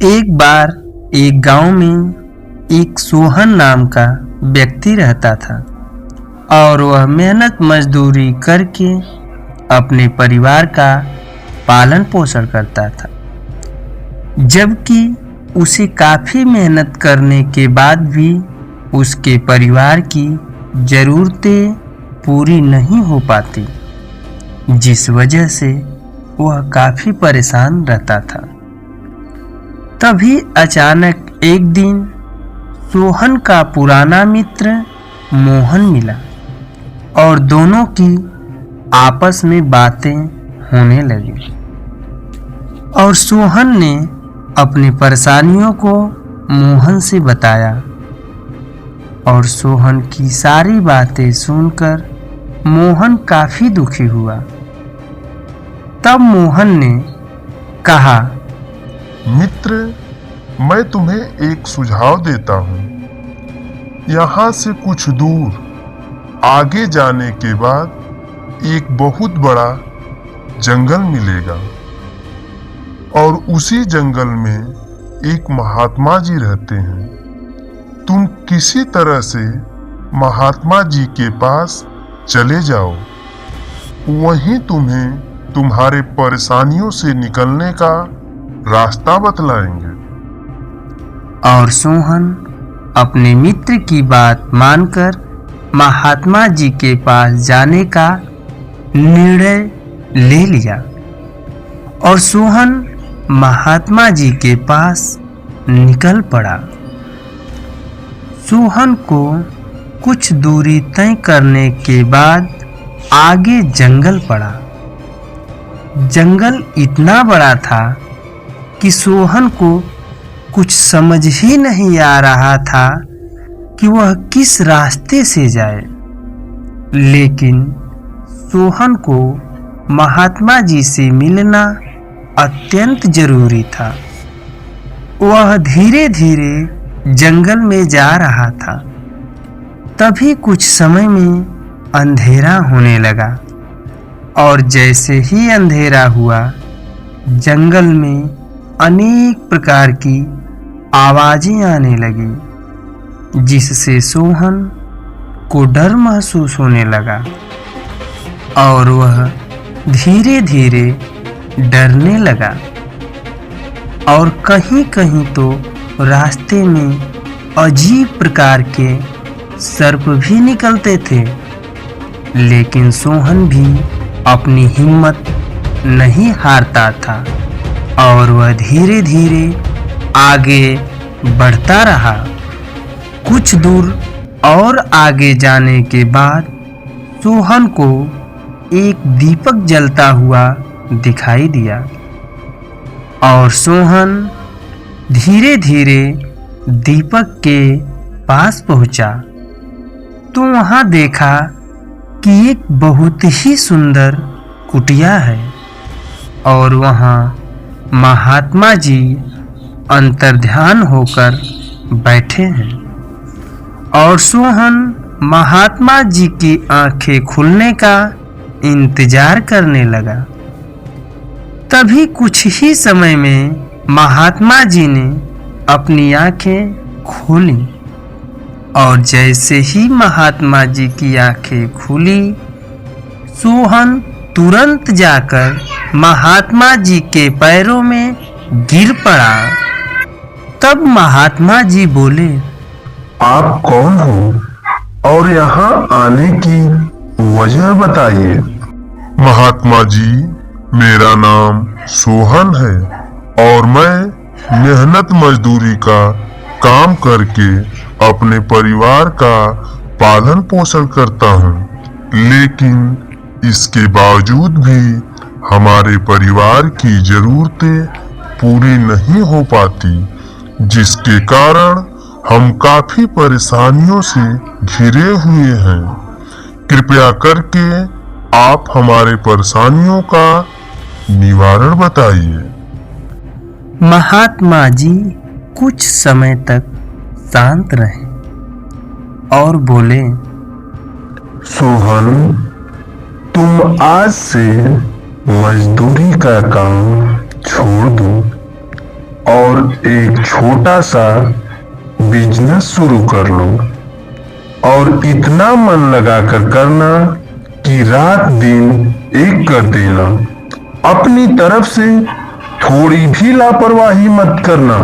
एक बार एक गांव में एक सोहन नाम का व्यक्ति रहता था और वह मेहनत मजदूरी करके अपने परिवार का पालन पोषण करता था। जबकि उसे काफ़ी मेहनत करने के बाद भी उसके परिवार की ज़रूरतें पूरी नहीं हो पाती, जिस वजह से वह काफ़ी परेशान रहता था। तभी अचानक एक दिन सोहन का पुराना मित्र मोहन मिला और दोनों की आपस में बातें होने लगी और सोहन ने अपनी परेशानियों को मोहन से बताया और सोहन की सारी बातें सुनकर मोहन काफ़ी दुखी हुआ। तब मोहन ने कहा, मित्र, मैं तुम्हें एक सुझाव देता हूँ। यहाँ से कुछ दूर आगे जाने के बाद एक बहुत बड़ा जंगल मिलेगा और उसी जंगल में एक महात्मा जी रहते हैं। तुम किसी तरह से महात्मा जी के पास चले जाओ, वहीं तुम्हें तुम्हारे परेशानियों से निकलने का रास्ता बतलाएंगे। और सोहन अपने मित्र की बात मानकर महात्मा जी के पास जाने का निर्णय ले लिया और सोहन महात्मा जी के पास निकल पड़ा। सोहन को कुछ दूरी तय करने के बाद आगे जंगल पड़ा। जंगल इतना बड़ा था कि सोहन को कुछ समझ ही नहीं आ रहा था कि वह किस रास्ते से जाए। लेकिन सोहन को महात्मा जी से मिलना अत्यंत जरूरी था। वह धीरे धीरे जंगल में जा रहा था। तभी कुछ समय में अंधेरा होने लगा और जैसे ही अंधेरा हुआ, जंगल में अनेक प्रकार की आवाजें आने लगी, जिससे सोहन को डर महसूस होने लगा और वह धीरे धीरे डरने लगा। और कहीं कहीं तो रास्ते में अजीब प्रकार के सर्प भी निकलते थे, लेकिन सोहन भी अपनी हिम्मत नहीं हारता था और वह धीरे धीरे आगे बढ़ता रहा। कुछ दूर और आगे जाने के बाद सोहन को एक दीपक जलता हुआ दिखाई दिया और सोहन धीरे धीरे दीपक के पास पहुंचा तो वहां देखा कि एक बहुत ही सुंदर कुटिया है और वहां महात्मा जी अंतर्ध्यान होकर बैठे हैं और सोहन महात्मा जी की आंखें खुलने का इंतजार करने लगा। तभी कुछ ही समय में महात्मा जी ने अपनी आंखें खोली और जैसे ही महात्मा जी की आंखें खुली, सोहन तुरंत जाकर महात्मा जी के पैरों में गिर पड़ा। तब महात्मा जी बोले, आप कौन हो और यहाँ आने की वजह बताइए। महात्मा जी, मेरा नाम सोहन है और मैं मेहनत मजदूरी का काम करके अपने परिवार का पालन पोषण करता हूँ, लेकिन इसके बावजूद भी हमारे परिवार की जरूरतें पूरी नहीं हो पाती, जिसके कारण हम काफी परेशानियों से घिरे हुए हैं। कृपया करके आप हमारे परेशानियों का निवारण बताइए। महात्मा जी कुछ समय तक शांत रहे और बोले, सोहन, तुम आज से मजदूरी का काम छोड़ दो और एक छोटा सा बिजनेस शुरू कर लो और इतना मन लगाकर करना कि रात दिन एक कर देना। अपनी तरफ से थोड़ी भी लापरवाही मत करना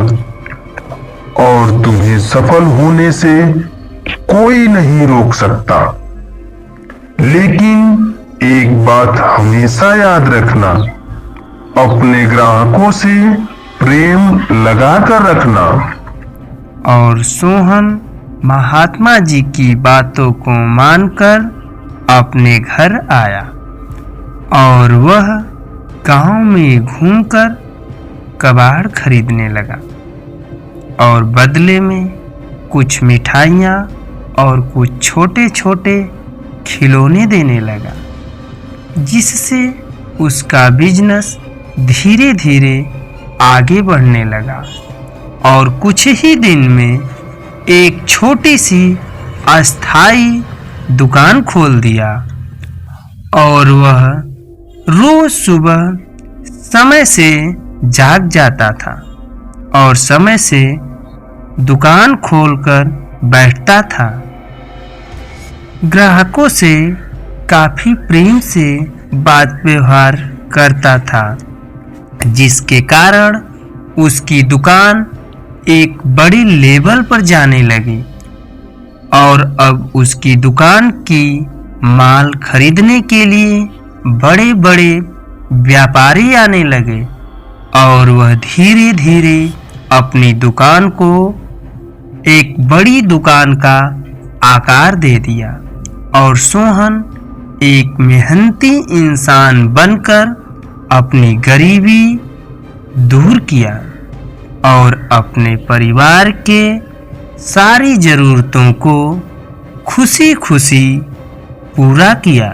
और तुम्हें सफल होने से कोई नहीं रोक सकता। लेकिन एक बात हमेशा याद रखना, अपने ग्राहकों से प्रेम लगाकर रखना। और सोहन महात्मा जी की बातों को मानकर अपने घर आया और वह गांव में घूमकर कबाड़ खरीदने लगा और बदले में कुछ मिठाइयाँ और कुछ छोटे छोटे खिलौने देने लगा, जिससे उसका बिजनेस धीरे धीरे आगे बढ़ने लगा और कुछ ही दिन में एक छोटी सी अस्थाई दुकान खोल दिया। और वह रोज सुबह समय से जाग जाता था और समय से दुकान खोलकर बैठता था। ग्राहकों से काफी प्रेम से बात व्यवहार करता था, जिसके कारण उसकी दुकान एक बड़ी लेवल पर जाने लगी और अब उसकी दुकान की माल खरीदने के लिए बड़े बड़े व्यापारी आने लगे और वह धीरे धीरे अपनी दुकान को एक बड़ी दुकान का आकार दे दिया और सोहन एक मेहनती इंसान बनकर अपनी गरीबी दूर किया और अपने परिवार के सारी जरूरतों को खुशी खुशी पूरा किया।